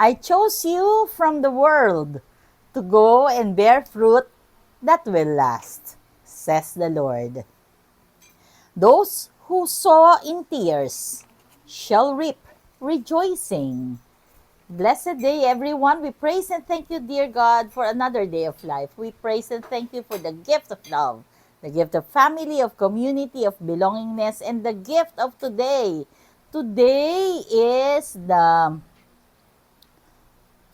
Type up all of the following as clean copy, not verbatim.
I chose you from the world to go and bear fruit that will last, says the Lord. Those who sow in tears shall reap rejoicing. Blessed day, everyone. We praise and thank you, dear God, for another day of life. We praise and thank you for the gift of love, the gift of family, of community, of belongingness, and the gift of today. Today is the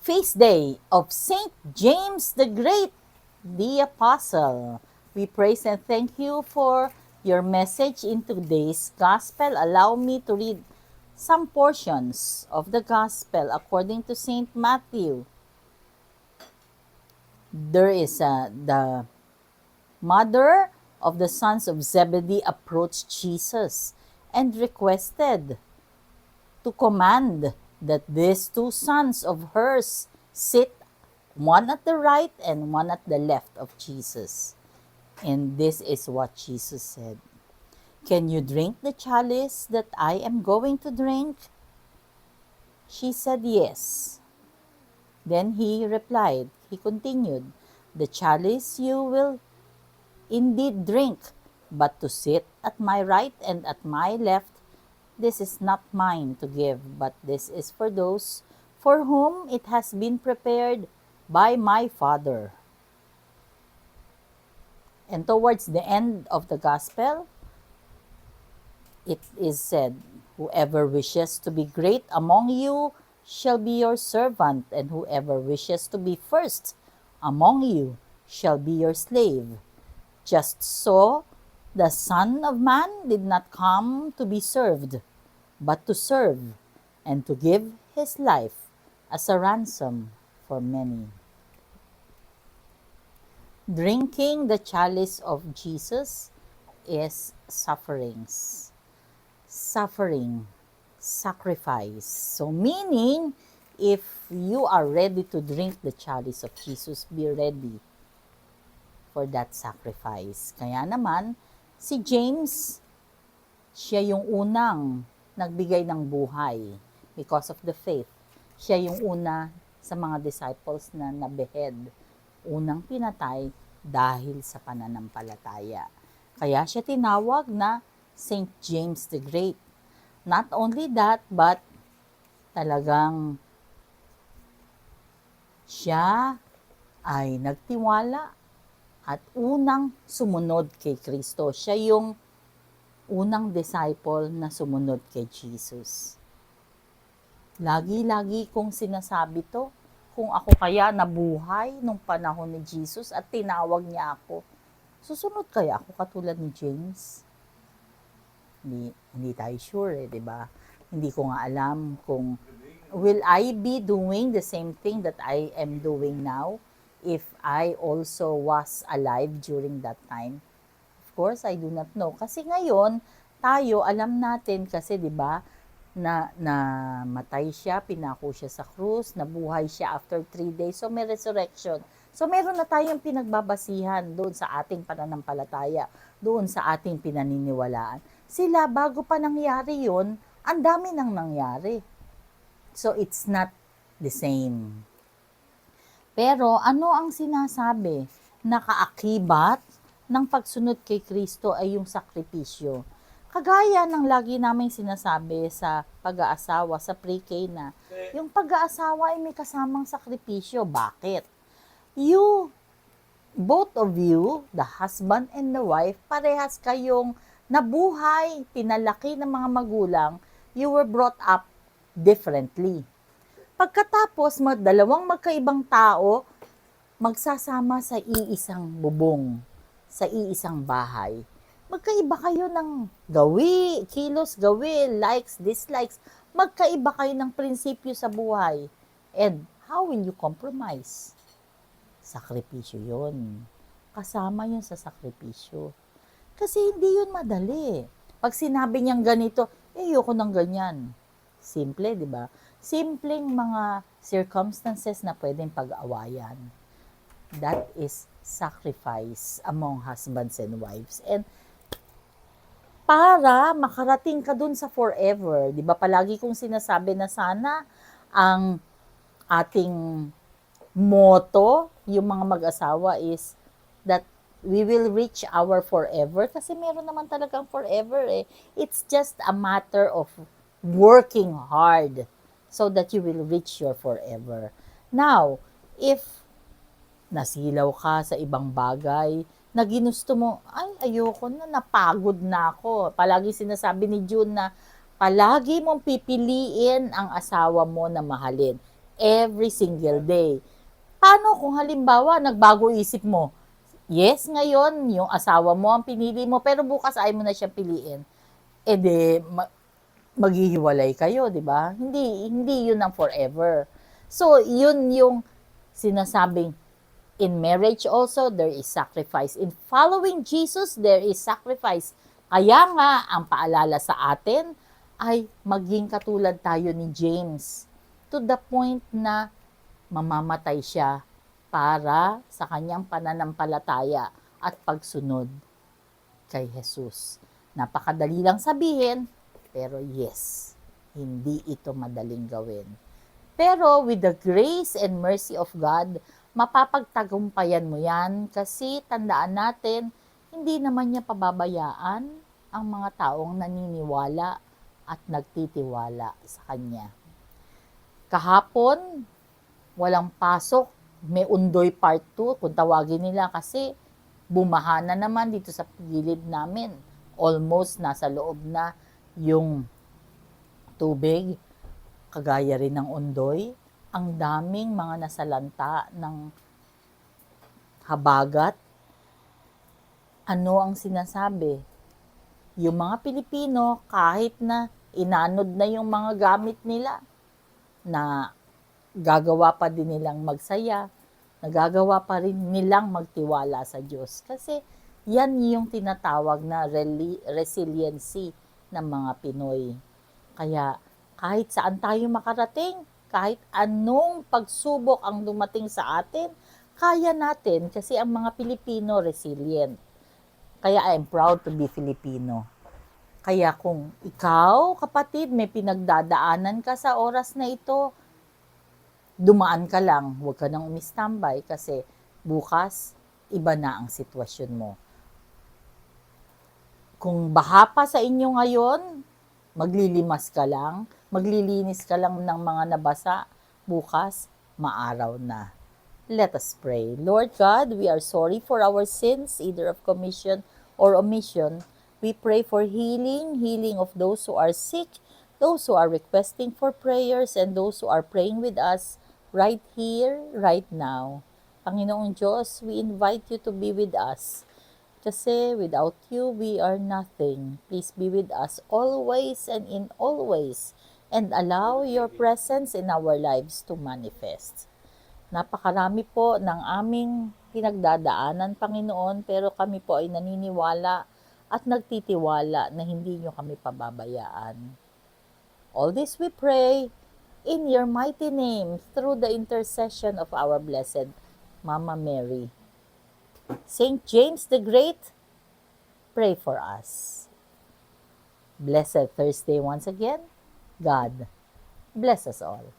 feast day of Saint James the Great, the Apostle. We praise and thank you for your message in today's Gospel. Allow me to read some portions of the Gospel according to Saint Matthew. There is the mother of the sons of Zebedee approached Jesus and requested to command that these two sons of hers sit one at the right and one at the left of Jesus. And this is what Jesus said. Can you drink the chalice that I am going to drink? She said yes. Then he replied, he continued, the chalice you will indeed drink, but to sit at my right and at my left, this is not mine to give, but this is for those for whom it has been prepared by my Father. And towards the end of the Gospel, it is said, whoever wishes to be great among you shall be your servant, and whoever wishes to be first among you shall be your slave. Just so, the Son of Man did not come to be served, but to serve, and to give his life as a ransom for many. Drinking the chalice of Jesus is sufferings. Suffering, sacrifice. So meaning, if you are ready to drink the chalice of Jesus, be ready for that sacrifice. Kaya naman, si James, siya yung unang nagbigay ng buhay because of the faith. Siya yung una sa mga disciples na nabehead, unang pinatay dahil sa pananampalataya. Kaya siya tinawag na Saint James the Great. Not only that, but talagang siya ay nagtiwala at unang sumunod kay Kristo. Siya yung unang disciple na sumunod kay Jesus. Lagi-lagi kong sinasabi to, kung ako kaya nabuhay nung panahon ni Jesus at tinawag niya ako, susunod kaya ako katulad ni James? Hindi tayo sure di ba? Hindi ko nga alam kung will I be doing the same thing that I am doing now if I also was alive during that time. Of course, I do not know. Kasi ngayon, tayo, alam natin kasi di ba na matay siya, pinako siya sa krus, nabuhay siya after 3 days. So may resurrection. So meron na tayong pinagbabasihan doon sa ating pananampalataya, doon sa ating pinaniniwalaan. Sila, bago pa nangyari yun, ang dami nang nangyari. So, it's not the same. Pero, ano ang sinasabi? Nakaakibat ng pagsunod kay Kristo ay yung sakripisyo. Kagaya ng lagi naming sinasabi sa pag-aasawa, sa pre-K na, yung pag-aasawa ay may kasamang sakripisyo. Bakit? Both of you, the husband and the wife, parehas kayong nabuhay, pinalaki ng mga magulang, you were brought up differently. Pagkatapos, dalawang magkaibang tao, magsasama sa iisang bubong, sa iisang bahay. Magkaiba kayo ng kilos, likes, dislikes. Magkaiba kayo ng prinsipyo sa buhay. And how will you compromise? Sakripisyo yun. Kasama yun sa sakripisyo. Kasi hindi yun madali. Pag sinabi niyang ganito, ayoko ng ganyan. Simple, di ba? Simpleng mga circumstances na pwedeng pag-awayan. That is sacrifice among husbands and wives. And para makarating ka dun sa forever, di ba? Palagi kong sinasabi na sana ang ating motto, yung mga mag-asawa, is that we will reach our forever. Kasi meron naman talagang forever eh. It's just a matter of working hard so that you will reach your forever. Now, if nasilaw ka sa ibang bagay, na ginusto mo, ay, ayoko na, napagod na ako. Palagi sinasabi ni June na palagi mong pipiliin ang asawa mo na mahalin every single day. Paano kung halimbawa nagbago isip mo? Yes, ngayon yung asawa mo ang pinili mo, pero bukas ayaw mo na siyang piliin. Eh di, maghihiwalay kayo, di ba? Hindi yun ang forever. So, yun yung sinasabing, in marriage also, there is sacrifice. In following Jesus, there is sacrifice. Kaya nga, ang paalala sa atin ay maging katulad tayo ni James, to the point na mamamatay siya para sa kanyang pananampalataya at pagsunod kay Jesus. Napakadali lang sabihin, pero yes, hindi ito madaling gawin. Pero with the grace and mercy of God, mapapagtagumpayan mo yan kasi tandaan natin, hindi naman niya pababayaan ang mga taong naniniwala at nagtitiwala sa Kanya. Kahapon, walang pasok, may Undoy Part 2, kung tawagin nila, kasi bumaha na naman dito sa gilid namin. Almost nasa loob na yung tubig, kagaya rin ng Undoy. Ang daming mga nasalanta ng habagat. Ano ang sinasabi? Yung mga Pilipino, kahit na inanod na yung mga gamit nila, na gagawa pa din nilang magsaya, nagagawa pa rin nilang magtiwala sa Diyos. Kasi yan yung tinatawag na resiliency ng mga Pinoy. Kaya kahit saan tayo makarating, kahit anong pagsubok ang dumating sa atin, kaya natin kasi ang mga Pilipino resilient. Kaya I'm proud to be Filipino. Kaya kung ikaw, kapatid, may pinagdadaanan ka sa oras na ito, dumaan ka lang, huwag ka nang umistambay kasi bukas, iba na ang sitwasyon mo. Kung baha pa sa inyo ngayon, maglilimas ka lang, maglilinis ka lang ng mga nabasa, bukas, maaraw na. Let us pray. Lord God, we are sorry for our sins, either of commission or omission. We pray for healing of those who are sick, those who are requesting for prayers, and those who are praying with us right here, right now. Panginoong Diyos, we invite you to be with us. Kasi without you, we are nothing. Please be with us always and in all ways, and allow your presence in our lives to manifest. Napakarami po ng aming pinagdadaanan, Panginoon, pero kami po ay naniniwala at nagtitiwala na hindi nyo kami pababayaan. All this we pray in your mighty name through the intercession of our blessed Mama Mary. Saint James the Great, pray for us. Blessed Thursday once again. God bless us all.